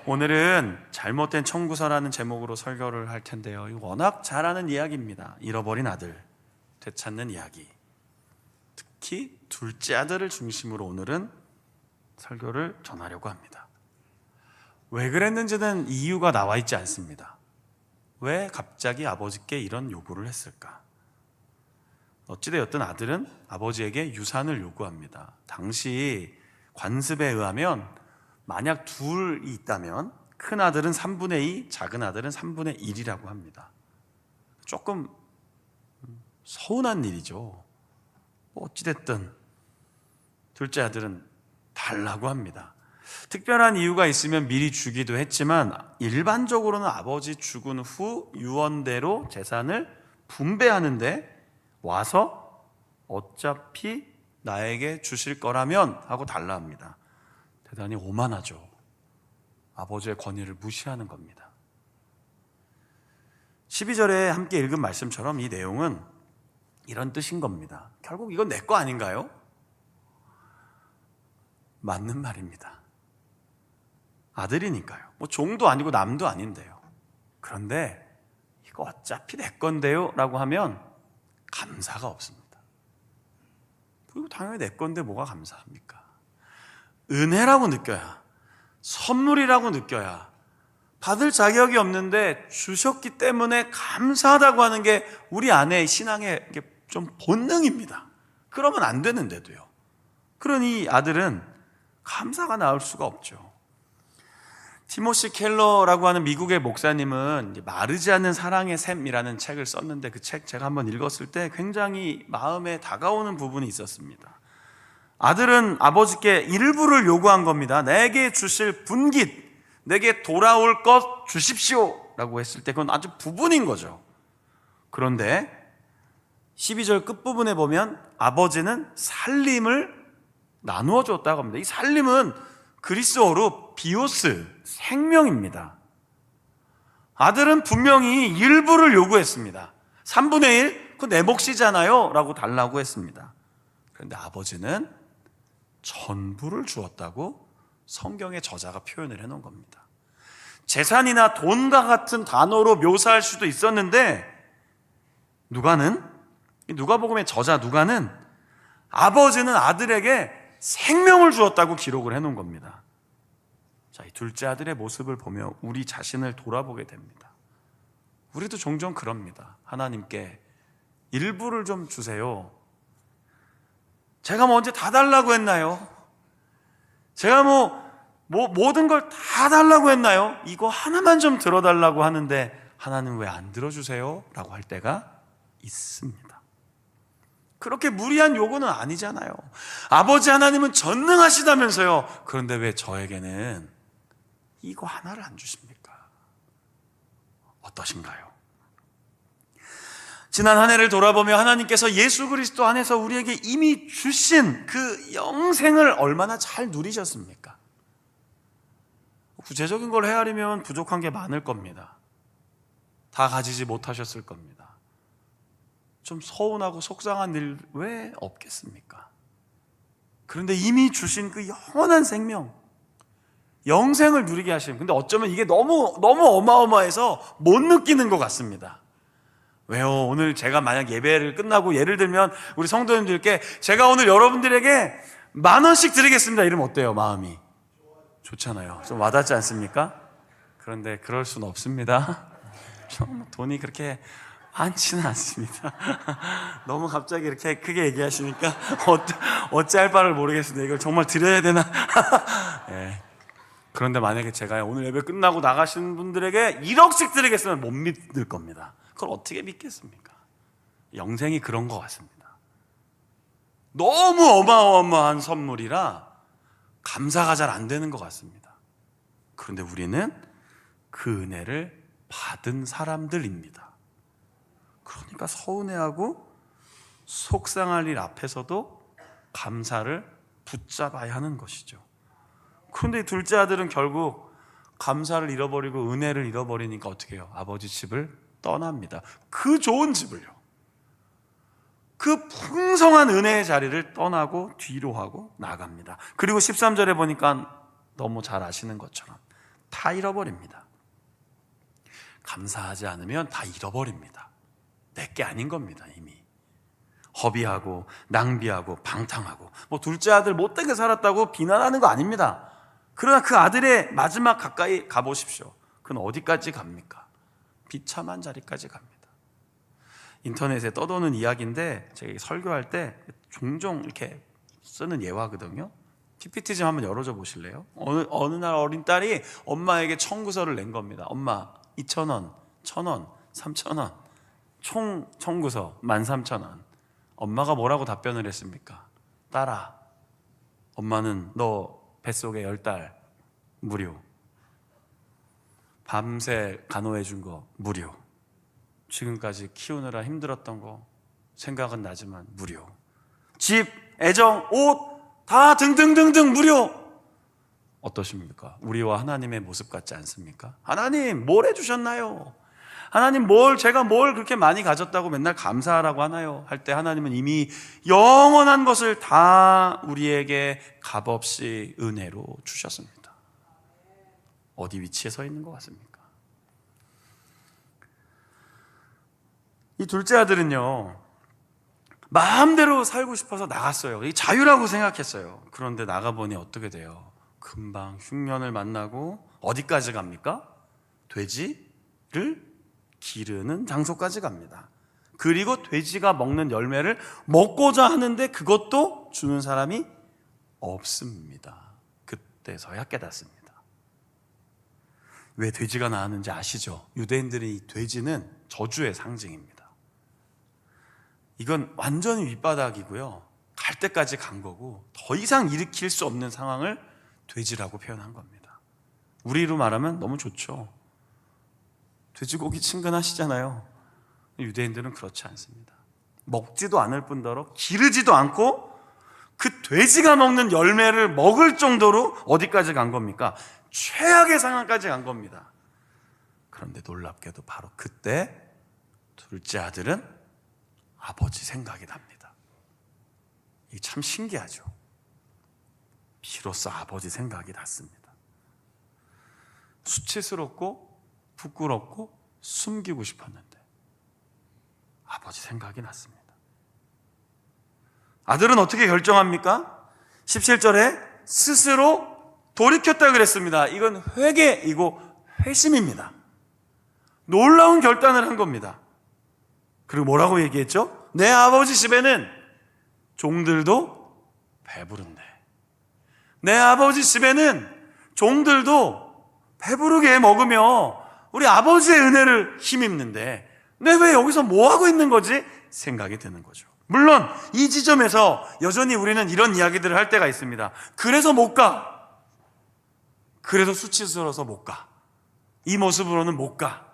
오늘은 잘못된 청구서라는 제목으로 설교를 할 텐데요. 이거 워낙 잘 아는 이야기입니다. 잃어버린 아들 되찾는 이야기. 특히 둘째 아들을 중심으로 오늘은 설교를 전하려고 합니다. 왜 그랬는지는 이유가 나와 있지 않습니다. 왜 갑자기 아버지께 이런 요구를 했을까? 어찌되었든 아들은 아버지에게 유산을 요구합니다. 당시 관습에 의하면 만약 둘이 있다면 큰 아들은 3분의 2, 작은 아들은 3분의 1이라고 합니다. 조금 서운한 일이죠. 어찌됐든 둘째 아들은 달라고 합니다. 특별한 이유가 있으면 미리 주기도 했지만 일반적으로는 아버지 죽은 후 유언대로 재산을 분배하는데 와서 어차피 나에게 주실 거라면 하고 달라 합니다. 대단히 오만하죠. 아버지의 권위를 무시하는 겁니다. 12절에 함께 읽은 말씀처럼 이 내용은 이런 뜻인 겁니다. 결국 이건 내 거 아닌가요? 맞는 말입니다. 아들이니까요. 뭐 종도 아니고 남도 아닌데요. 그런데 이거 어차피 내 건데요 라고 하면 감사가 없습니다. 그리고 당연히 내 건데 뭐가 감사합니까? 은혜라고 느껴야, 선물이라고 느껴야, 받을 자격이 없는데 주셨기 때문에 감사하다고 하는 게 우리 안에 신앙의 좀 본능입니다. 그러면 안 되는데도요. 그러니 아들은 감사가 나올 수가 없죠. 티모시 켈러라고 하는 미국의 목사님은 마르지 않는 사랑의 샘이라는 책을 썼는데 그 책 제가 한번 읽었을 때 굉장히 마음에 다가오는 부분이 있었습니다. 아들은 아버지께 일부를 요구한 겁니다. 내게 주실 분깃, 내게 돌아올 것 주십시오 라고 했을 때 그건 아주 부분인 거죠. 그런데 12절 끝부분에 보면 아버지는 살림을 나누어 줬다고 합니다. 이 살림은 그리스어로 비오스, 생명입니다. 아들은 분명히 일부를 요구했습니다. 3분의 1, 그거 내 몫이잖아요 라고 달라고 했습니다. 그런데 아버지는 전부를 주었다고 성경의 저자가 표현을 해놓은 겁니다. 재산이나 돈과 같은 단어로 묘사할 수도 있었는데 누가복음의 저자 누가는 아버지는 아들에게 생명을 주었다고 기록을 해놓은 겁니다. 자, 이 둘째 아들의 모습을 보며 우리 자신을 돌아보게 됩니다. 우리도 종종 그럽니다. 하나님께 일부를 좀 주세요. 제가 뭐 언제 다 달라고 했나요? 제가 모든 걸 다 달라고 했나요? 이거 하나만 좀 들어달라고 하는데 하나님 왜 안 들어주세요? 라고 할 때가 있습니다. 그렇게 무리한 요구는 아니잖아요. 아버지 하나님은 전능하시다면서요. 그런데 왜 저에게는 이거 하나를 안 주십니까? 어떠신가요? 지난 한 해를 돌아보며 하나님께서 예수 그리스도 안에서 우리에게 이미 주신 그 영생을 얼마나 잘 누리셨습니까? 구체적인 걸 헤아리면 부족한 게 많을 겁니다. 다 가지지 못하셨을 겁니다. 좀 서운하고 속상한 일 왜 없겠습니까? 그런데 이미 주신 그 영원한 생명, 영생을 누리게 하시는, 근데 어쩌면 이게 너무 어마어마해서 못 느끼는 것 같습니다. 왜요? 오늘 제가 만약 예배를 끝나고 예를 들면 우리 성도님들께 제가 오늘 여러분들에게 10,000원씩 드리겠습니다 이러면 어때요? 마음이 좋잖아요. 좀 와닿지 않습니까? 그런데 그럴 수는 없습니다. 좀 돈이 그렇게 많지는 않습니다. 너무 갑자기 이렇게 크게 얘기하시니까 어찌할 바를 모르겠습니다. 이걸 정말 드려야 되나? 네. 그런데 만약에 제가 오늘 예배 끝나고 나가시는 분들에게 1억씩 드리겠으면 못 믿을 겁니다. 그걸 어떻게 믿겠습니까? 영생이 그런 것 같습니다. 너무 어마어마한 선물이라 감사가 잘 안 되는 것 같습니다. 그런데 우리는 그 은혜를 받은 사람들입니다. 그러니까 서운해하고 속상할 일 앞에서도 감사를 붙잡아야 하는 것이죠. 그런데 둘째 아들은 결국 감사를 잃어버리고 은혜를 잃어버리니까 어떻게 해요? 아버지 집을 떠납니다. 그 좋은 집을요. 그 풍성한 은혜의 자리를 떠나고 뒤로 하고 나갑니다. 그리고 13절에 보니까 너무 잘 아시는 것처럼 다 잃어버립니다. 감사하지 않으면 다 잃어버립니다. 내게 아닌 겁니다. 이미 허비하고 낭비하고 방탕하고, 둘째 아들 못되게 살았다고 비난하는 거 아닙니다. 그러나 그 아들의 마지막 가까이 가보십시오. 그는 어디까지 갑니까? 비참한 자리까지 갑니다. 인터넷에 떠도는 이야기인데 제가 설교할 때 종종 이렇게 쓰는 예화거든요. PPT 좀 한번 열어줘 보실래요? 어느 날 어린 딸이 엄마에게 청구서를 낸 겁니다. 엄마 2,000원, 1,000원, 3,000원 총 청구서 13,000원. 엄마가 뭐라고 답변을 했습니까? 딸아, 엄마는 너 뱃속에 10달 무료, 밤새 간호해 준 거 무료, 지금까지 키우느라 힘들었던 거 생각은 나지만 무료, 집, 애정, 옷 다 등등등등 무료. 어떠십니까? 우리와 하나님의 모습 같지 않습니까? 하나님 뭘 해주셨나요? 하나님 제가 뭘 그렇게 많이 가졌다고 맨날 감사하라고 하나요? 할 때 하나님은 이미 영원한 것을 다 우리에게 값없이 은혜로 주셨습니다. 어디 위치에 서 있는 것 같습니까? 이 둘째 아들은요, 마음대로 살고 싶어서 나갔어요. 이 자유라고 생각했어요. 그런데 나가보니 어떻게 돼요? 금방 흉년을 만나고 어디까지 갑니까? 돼지를 기르는 장소까지 갑니다. 그리고 돼지가 먹는 열매를 먹고자 하는데 그것도 주는 사람이 없습니다. 그때서야 깨닫습니다. 왜 돼지가 나왔는지 아시죠? 유대인들이 이 돼지는 저주의 상징입니다. 이건 완전히 밑바닥이고요, 갈 때까지 간 거고 더 이상 일으킬 수 없는 상황을 돼지라고 표현한 겁니다. 우리로 말하면 너무 좋죠. 돼지고기 친근하시잖아요. 유대인들은 그렇지 않습니다. 먹지도 않을 뿐더러 기르지도 않고 그 돼지가 먹는 열매를 먹을 정도로 어디까지 간 겁니까? 최악의 상황까지 간 겁니다. 그런데 놀랍게도 바로 그때 둘째 아들은 아버지 생각이 납니다. 이게 참 신기하죠. 비로소 아버지 생각이 났습니다. 수치스럽고 부끄럽고 숨기고 싶었는데 아버지 생각이 났습니다. 아들은 어떻게 결정합니까? 17절에 스스로 돌이켰다 그랬습니다. 이건 회개이고 회심입니다. 놀라운 결단을 한 겁니다. 그리고 뭐라고 얘기했죠? 내 아버지 집에는 종들도 배부른데, 내 아버지 집에는 종들도 배부르게 먹으며 우리 아버지의 은혜를 힘입는데 내 왜 여기서 뭐하고 있는 거지? 생각이 드는 거죠. 물론 이 지점에서 여전히 우리는 이런 이야기들을 할 때가 있습니다. 그래서 못 가, 그래서 수치스러워서 못 가, 이 모습으로는 못 가.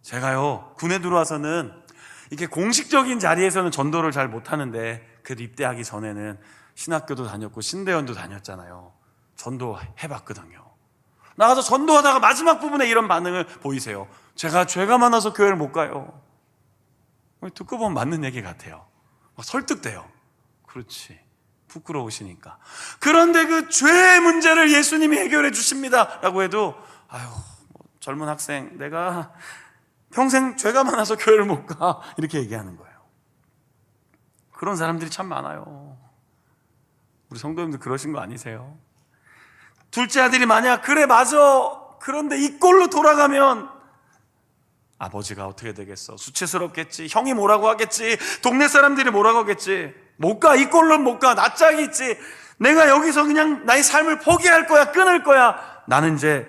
제가요, 군에 들어와서는 이렇게 공식적인 자리에서는 전도를 잘 못하는데 그래도 입대하기 전에는 신학교도 다녔고 신대원도 다녔잖아요. 전도 해봤거든요. 나가서 전도하다가 마지막 부분에 이런 반응을 보이세요. 제가 죄가 많아서 교회를 못 가요. 듣고 보면 맞는 얘기 같아요. 막 설득돼요. 그렇지, 부끄러우시니까. 그런데 그 죄의 문제를 예수님이 해결해 주십니다 라고 해도 젊은 학생, 내가 평생 죄가 많아서 교회를 못 가, 이렇게 얘기하는 거예요. 그런 사람들이 참 많아요. 우리 성도님들 그러신 거 아니세요? 둘째 아들이 만약 그래 맞아, 그런데 이 꼴로 돌아가면 아버지가 어떻게 되겠어? 수치스럽겠지, 형이 뭐라고 하겠지, 동네 사람들이 뭐라고 하겠지, 못 가, 이 꼴로는 못 가, 낯짝이 있지, 내가 여기서 그냥 나의 삶을 포기할 거야, 끊을 거야, 나는 이제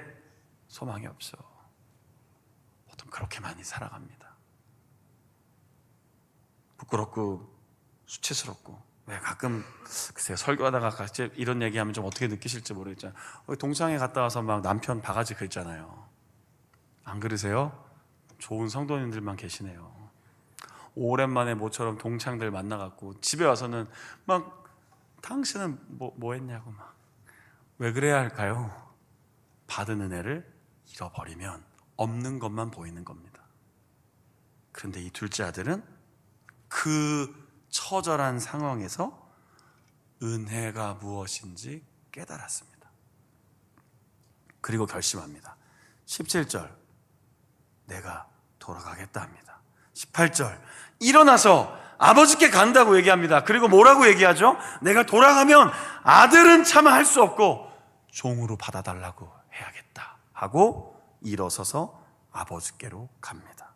소망이 없어. 보통 그렇게 많이 살아갑니다. 부끄럽고 수치스럽고. 왜 가끔 글쎄요, 설교하다가 같이 이런 얘기하면 좀 어떻게 느끼실지 모르겠잖아요. 동창회 갔다 와서 막 남편 바가지 긁잖아요. 안 그러세요? 좋은 성도님들만 계시네요. 오랜만에 모처럼 동창들 만나갖고 집에 와서는 막 당신은 뭐 했냐고 막. 왜 그래야 할까요? 받은 은혜를 잃어버리면 없는 것만 보이는 겁니다. 그런데 이 둘째 아들은 그 처절한 상황에서 은혜가 무엇인지 깨달았습니다. 그리고 결심합니다. 17절, 내가 돌아가겠다 합니다. 18절, 일어나서 아버지께 간다고 얘기합니다. 그리고 뭐라고 얘기하죠? 내가 돌아가면 아들은 차마 할 수 없고 종으로 받아달라고 해야겠다 하고 일어서서 아버지께로 갑니다.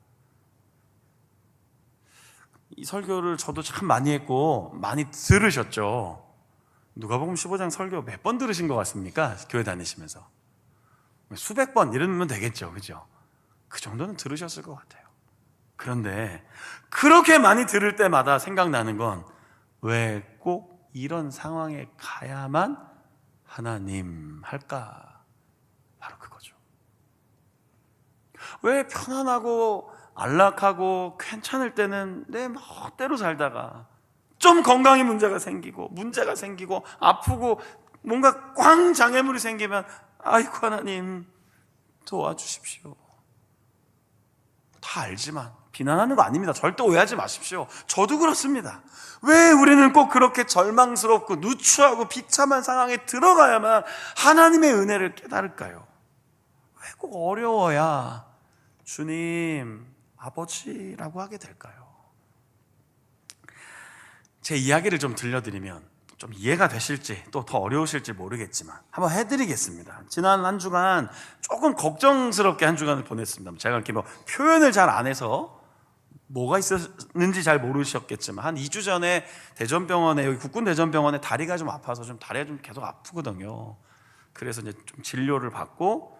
이 설교를 저도 참 많이 했고 많이 들으셨죠? 누가복음 15장 설교 몇 번 들으신 것 같습니까? 교회 다니시면서 수백 번 이러면 되겠죠, 그죠? 그 정도는 들으셨을 것 같아요. 그런데 그렇게 많이 들을 때마다 생각나는 건 왜 꼭 이런 상황에 가야만 하나님 할까? 바로 그거죠. 왜 편안하고 안락하고 괜찮을 때는 내 멋대로 살다가 좀 건강에 문제가 생기고 아프고 뭔가 꽝 장애물이 생기면 아이고 하나님 도와주십시오. 다 알지만 비난하는 거 아닙니다. 절대 오해하지 마십시오. 저도 그렇습니다. 왜 우리는 꼭 그렇게 절망스럽고 누추하고 비참한 상황에 들어가야만 하나님의 은혜를 깨달을까요? 왜 꼭 어려워야 주님, 아버지라고 하게 될까요? 제 이야기를 좀 들려드리면 좀 이해가 되실지 또 더 어려우실지 모르겠지만 한번 해드리겠습니다. 지난 한 주간 조금 걱정스럽게 한 주간을 보냈습니다. 제가 이렇게 뭐 표현을 잘 안 해서 뭐가 있었는지 잘 모르셨겠지만 한 2주 전에 대전병원에, 여기 국군대전병원에 다리가 좀 아파서 좀 다리가 좀 계속 아프거든요. 그래서 이제 좀 진료를 받고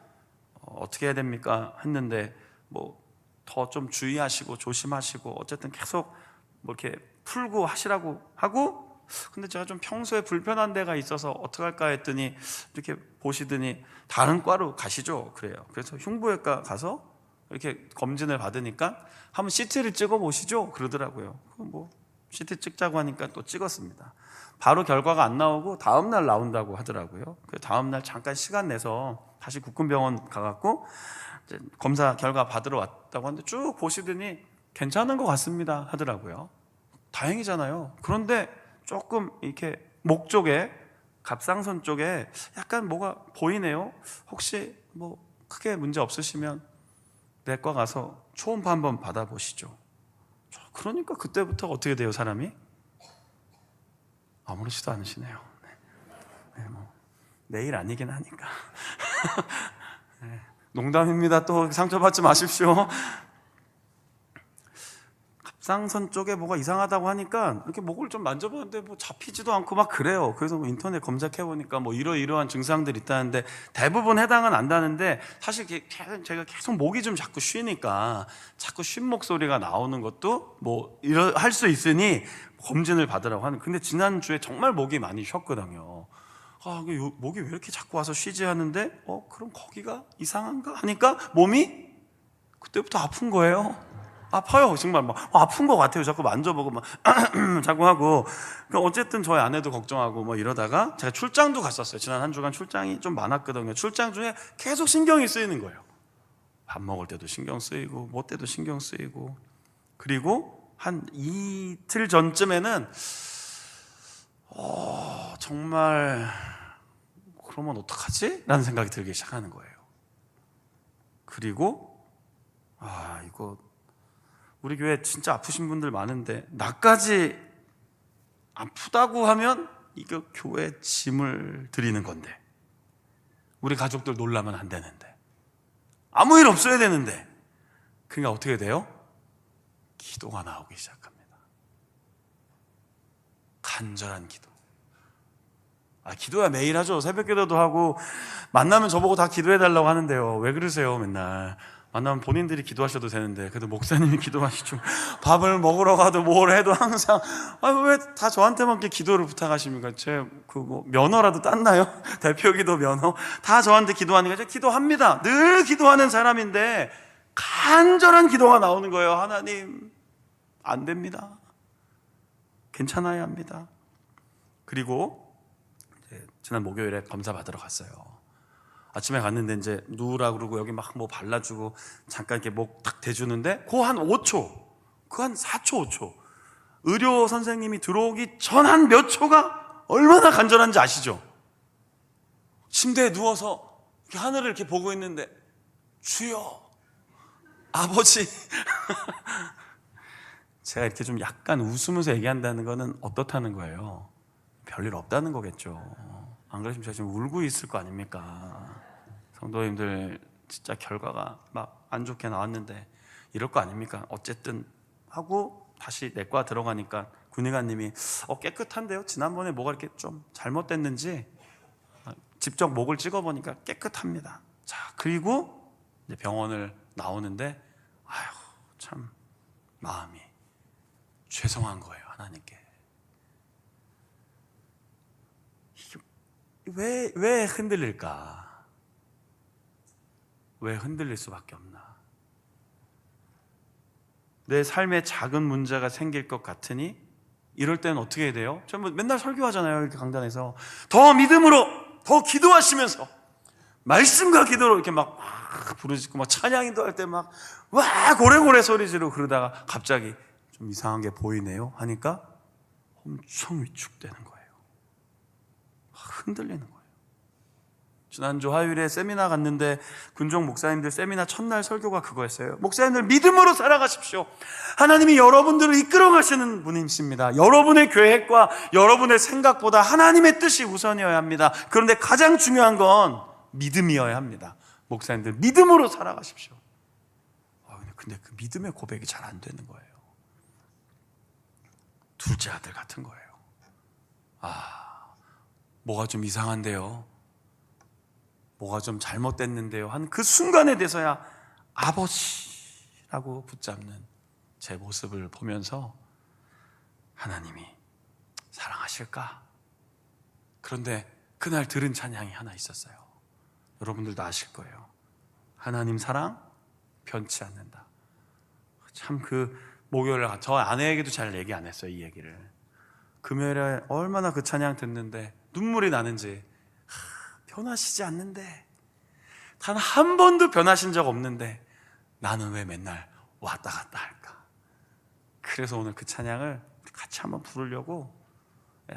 어떻게 해야 됩니까? 했는데 뭐 더 좀 주의하시고 조심하시고 어쨌든 계속 뭐 이렇게 풀고 하시라고 하고, 근데 제가 좀 평소에 불편한 데가 있어서 어떡할까 했더니 이렇게 보시더니 다른 과로 가시죠 그래요. 그래서 흉부외과 가서 이렇게 검진을 받으니까 한번 CT를 찍어 보시죠 그러더라고요. 뭐 CT 찍자고 하니까 또 찍었습니다. 바로 결과가 안 나오고 다음날 나온다고 하더라고요. 그 다음날 잠깐 시간 내서 다시 국군병원 가갖고 이제 검사 결과 받으러 왔다고 하는데 쭉 보시더니 괜찮은 것 같습니다 하더라고요. 다행이잖아요. 그런데 조금 이렇게 목 쪽에, 갑상선 쪽에 약간 뭐가 보이네요. 혹시 뭐 크게 문제 없으시면 내과 가서 초음파 한번 받아보시죠. 그러니까 그때부터 어떻게 돼요, 사람이? 아무렇지도 않으시네요. 네, 뭐 내일 아니긴 하니까. 네, 농담입니다. 또 상처받지 마십시오. 갑상선 쪽에 뭐가 이상하다고 하니까 이렇게 목을 좀 만져보는데 뭐 잡히지도 않고 막 그래요. 그래서 뭐 인터넷 검색해보니까 뭐 이러이러한 증상들이 있다는데 대부분 해당은 안다는데, 사실 제가 계속 목이 좀 자꾸 쉬니까 자꾸 쉰 목소리가 나오는 것도 뭐 할 수 있으니 검진을 받으라고 하는. 근데 지난주에 정말 목이 많이 쉬었거든요. 목이 왜 이렇게 자꾸 와서 쉬지 하는데 그럼 거기가 이상한가 하니까 몸이 그때부터 아픈 거예요. 아파요. 정말 막 아픈 것 같아요. 자꾸 만져보고 막 자꾸 하고. 어쨌든 저희 아내도 걱정하고 뭐 이러다가 제가 출장도 갔었어요. 지난 한 주간 출장이 좀 많았거든요. 출장 중에 계속 신경이 쓰이는 거예요. 밥 먹을 때도 신경 쓰이고 뭐 때도 신경 쓰이고. 그리고 한 이틀 전쯤에는 정말 그러면 어떡하지? 라는 생각이 들기 시작하는 거예요. 그리고 이거 우리 교회 진짜 아프신 분들 많은데 나까지 아프다고 하면 이거 교회 짐을 드리는 건데, 우리 가족들 놀라면 안 되는데, 아무 일 없어야 되는데, 그러니까 어떻게 돼요? 기도가 나오기 시작합니다. 간절한 기도. 기도야 매일 하죠. 새벽 기도도 하고 만나면 저보고 다 기도해달라고 하는데요. 왜 그러세요 맨날? 만나면 본인들이 기도하셔도 되는데 그래도 목사님이 기도하시죠. 밥을 먹으러 가도 뭘 해도 항상 왜 다 저한테만 이렇게 기도를 부탁하십니까? 제 면허라도 땄나요? 대표기도 면허 다 저한테 기도하니까 제가 기도합니다. 늘 기도하는 사람인데 간절한 기도가 나오는 거예요. 하나님 안 됩니다. 괜찮아야 합니다. 그리고 지난 목요일에 검사 받으러 갔어요. 아침에 갔는데 이제 누우라고 그러고 여기 막 뭐 발라주고 잠깐 이렇게 목 탁 대주는데 그 한 5초, 그 한 4초, 5초 의료 선생님이 들어오기 전 한 몇 초가 얼마나 간절한지 아시죠? 침대에 누워서 하늘을 이렇게 보고 있는데 주여, 아버지. 제가 이렇게 좀 약간 웃으면서 얘기한다는 거는 어떻다는 거예요? 별일 없다는 거겠죠. 안 그러시면 제가 지금 울고 있을 거 아닙니까? 성도님들 진짜 결과가 막 안 좋게 나왔는데 이럴 거 아닙니까? 어쨌든 하고 다시 내과 들어가니까 군의관님이 깨끗한데요? 지난번에 뭐가 이렇게 좀 잘못됐는지 직접 목을 찍어보니까 깨끗합니다. 자, 그리고 이제 병원을 나오는데 아휴, 참 마음이 죄송한 거예요, 하나님께. 왜 흔들릴까? 왜 흔들릴 수밖에 없나? 내 삶에 작은 문제가 생길 것 같으니 이럴 때는 어떻게 해야 돼요? 저 맨날 설교하잖아요, 이렇게 강단에서. 더 믿음으로, 더 기도하시면서 말씀과 기도로 이렇게 막 부르짖고 막 찬양인도 할 때 막 와 고래고래 소리 지르고 그러다가 갑자기 좀 이상한 게 보이네요 하니까 엄청 위축되는 거예요. 흔들리는 거예요. 지난주 화요일에 세미나 갔는데 군종 목사님들 세미나 첫날 설교가 그거였어요. 목사님들 믿음으로 살아가십시오. 하나님이 여러분들을 이끌어 가시는 분이십니다. 여러분의 계획과 여러분의 생각보다 하나님의 뜻이 우선이어야 합니다. 그런데 가장 중요한 건 믿음이어야 합니다. 목사님들 믿음으로 살아가십시오. 근데 그 믿음의 고백이 잘 안 되는 거예요. 둘째 아들 같은 거예요. 뭐가 좀 이상한데요, 뭐가 좀 잘못됐는데요 한 그 순간에 돼서야 아버지라고 붙잡는 제 모습을 보면서 하나님이 사랑하실까? 그런데 그날 들은 찬양이 하나 있었어요. 여러분들도 아실 거예요. 하나님 사랑 변치 않는다. 참 그 목요일에 저 아내에게도 잘 얘기 안 했어요, 이 얘기를. 금요일에 얼마나 그 찬양 듣는데 눈물이 나는지. 변하시지 않는데, 단 한 번도 변하신 적 없는데 나는 왜 맨날 왔다 갔다 할까? 그래서 오늘 그 찬양을 같이 한번 부르려고.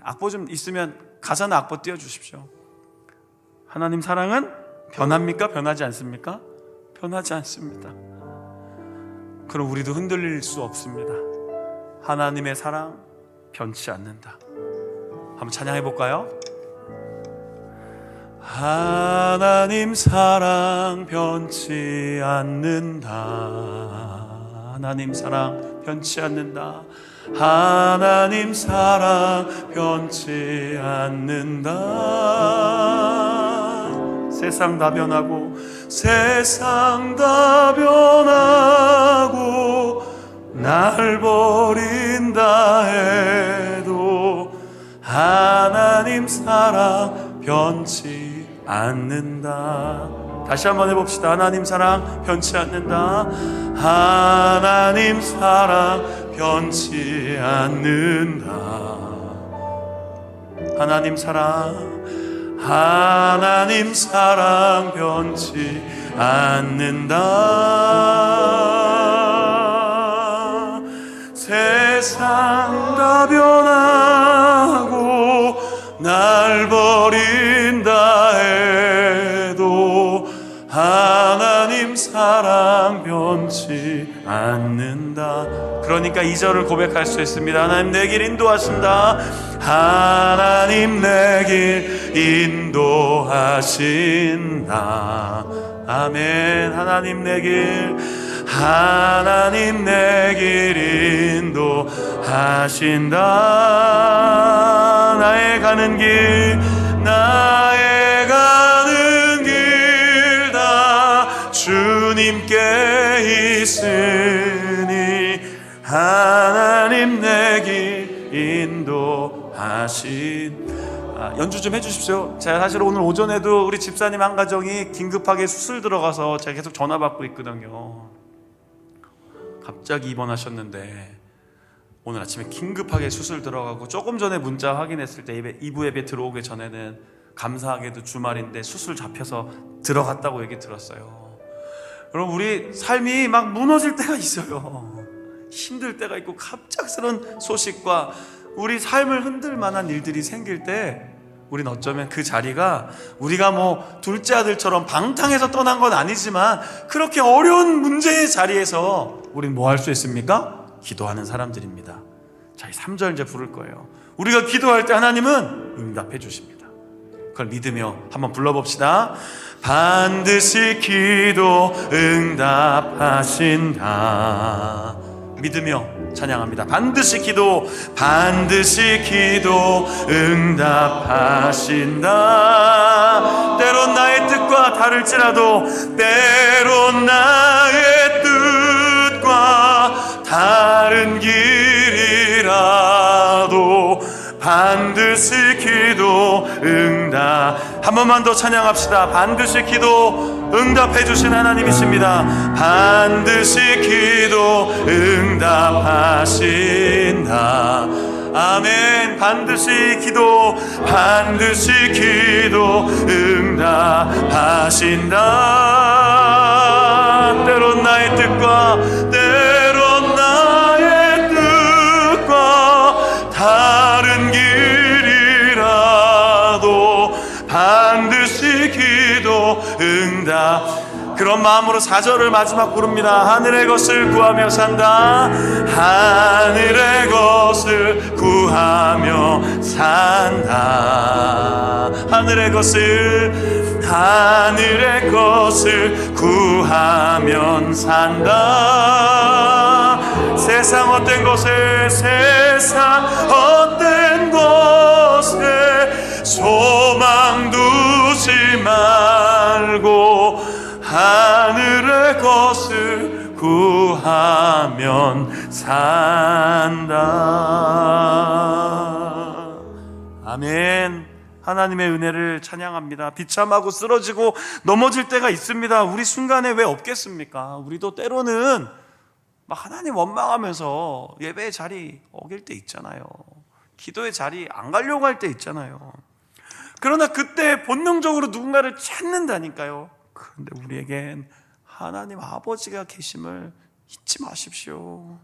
악보 좀 있으면 가사나 악보 띄워주십시오. 하나님 사랑은 변합니까? 변하지 않습니까? 변하지 않습니다. 그럼 우리도 흔들릴 수 없습니다. 하나님의 사랑 변치 않는다. 한번 찬양해 볼까요? 하나님 사랑 변치 않는다. 하나님 사랑 변치 않는다. 하나님 사랑 변치 않는다. 세상 다 변하고 세상 다 변하고 날 버린다 해도 하나님 사랑 변치 않는다. 다시 한번 해봅시다. 하나님 사랑 변치 않는다. 하나님 사랑 변치 않는다. 하나님 사랑, 하나님 사랑 변치 않는다. 세상 다 변하고 날 버린다 해도 하나님 사랑 변치 않는다. 그러니까 2절을 고백할 수 있습니다. 하나님 내 길 인도하신다. 하나님 내 길 인도하신다. 아멘. 하나님 내 길, 하나님 내 길 인도하신다. 나의 가는 길, 나의 가는 길 다 주님께 있으니 하나님 내 길 인도하신. 연주 좀 해주십시오. 제가 사실 오늘 오전에도 우리 집사님 한 가정이 긴급하게 수술 들어가서 제가 계속 전화 받고 있거든요. 갑자기 입원하셨는데 오늘 아침에 긴급하게 수술 들어가고 조금 전에 문자 확인했을 때 2부 예배 들어오기 전에는 감사하게도 주말인데 수술 잡혀서 들어갔다고 얘기 들었어요. 여러분 우리 삶이 막 무너질 때가 있어요. 힘들 때가 있고 갑작스러운 소식과 우리 삶을 흔들 만한 일들이 생길 때 우린 어쩌면 그 자리가 우리가 뭐 둘째 아들처럼 방탕해서 떠난 건 아니지만 그렇게 어려운 문제의 자리에서 우린 뭐 할 수 있습니까? 기도하는 사람들입니다. 자, 3절 이제 부를 거예요. 우리가 기도할 때 하나님은 응답해 주십니다. 그걸 믿으며 한번 불러봅시다. 반드시 기도 응답하신다. 믿으며 찬양합니다. 반드시 기도 응답하신다. 때론 나의 뜻과 다를지라도, 때론 나의 뜻과 다른 길이라도 반드시 기도 응답. 한 번만 더 찬양합시다. 반드시 기도 응답해 주신 하나님이십니다. 반드시 기도 응답하신다. 아멘. 반드시 기도 응답하신다. 때론 나의 뜻과 다른 길이라도 반드시 기도 응답. 그런 마음으로 4절을 마지막 부릅니다. 하늘의 것을 구하며 산다. 하늘의 것을 구하며 산다. 하늘의 것을 구하면 산다. 세상 헛된 것에 소망 두지 말고 하늘의 것을 구하면 산다. 아멘. 하나님의 은혜를 찬양합니다. 비참하고 쓰러지고 넘어질 때가 있습니다. 우리 순간에 왜 없겠습니까? 우리도 때로는 막 하나님 원망하면서 예배의 자리 어길 때 있잖아요. 기도의 자리 안 가려고 할 때 있잖아요. 그러나 그때 본능적으로 누군가를 찾는다니까요. 그런데 우리에겐 하나님 아버지가 계심을 잊지 마십시오.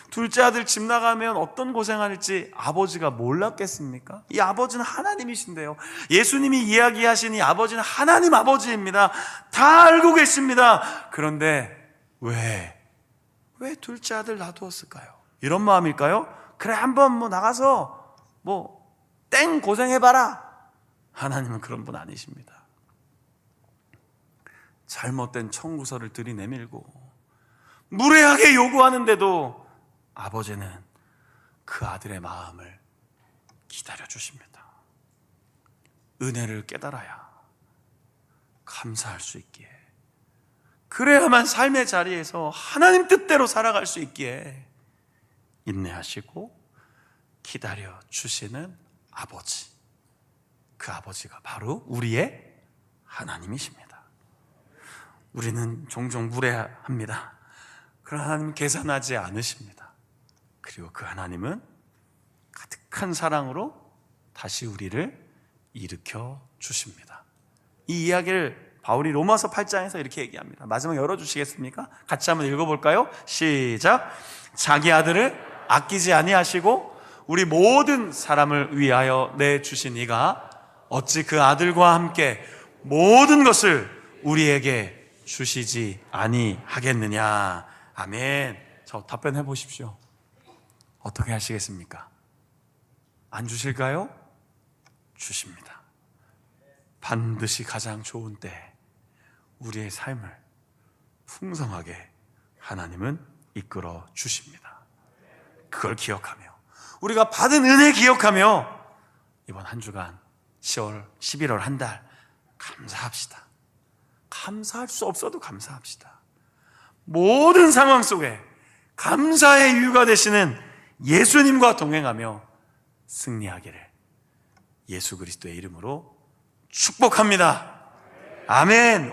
둘째 아들 집 나가면 어떤 고생할지 아버지가 몰랐겠습니까? 이 아버지는 하나님이신데요. 예수님이 이야기하신 이 아버지는 하나님 아버지입니다. 다 알고 계십니다. 그런데 왜 둘째 아들 놔두었을까요? 이런 마음일까요? 그래, 한번 뭐 나가서 땡 고생해봐라. 하나님은 그런 분 아니십니다. 잘못된 청구서를 들이내밀고 무례하게 요구하는데도 아버지는 그 아들의 마음을 기다려주십니다. 은혜를 깨달아야 감사할 수 있기에, 그래야만 삶의 자리에서 하나님 뜻대로 살아갈 수 있기에 인내하시고 기다려주시는 아버지, 그 아버지가 바로 우리의 하나님이십니다. 우리는 종종 무례합니다. 그러나 하나님은 계산하지 않으십니다. 그리고 그 하나님은 가득한 사랑으로 다시 우리를 일으켜 주십니다. 이 이야기를 바울이 로마서 8장에서 이렇게 얘기합니다. 마지막 열어주시겠습니까? 같이 한번 읽어볼까요? 시작. 자기 아들을 아끼지 아니하시고 우리 모든 사람을 위하여 내주신 이가 어찌 그 아들과 함께 모든 것을 우리에게 주시지 아니하겠느냐. 아멘. 저 답변해 보십시오. 어떻게 하시겠습니까? 안 주실까요? 주십니다. 반드시 가장 좋은 때 우리의 삶을 풍성하게 하나님은 이끌어 주십니다. 그걸 기억하며, 우리가 받은 은혜 기억하며 이번 한 주간 10월, 11월 한 달 감사합시다. 감사할 수 없어도 감사합시다. 모든 상황 속에 감사의 이유가 되시는 예수님과 동행하며 승리하기를 예수 그리스도의 이름으로 축복합니다. 아멘.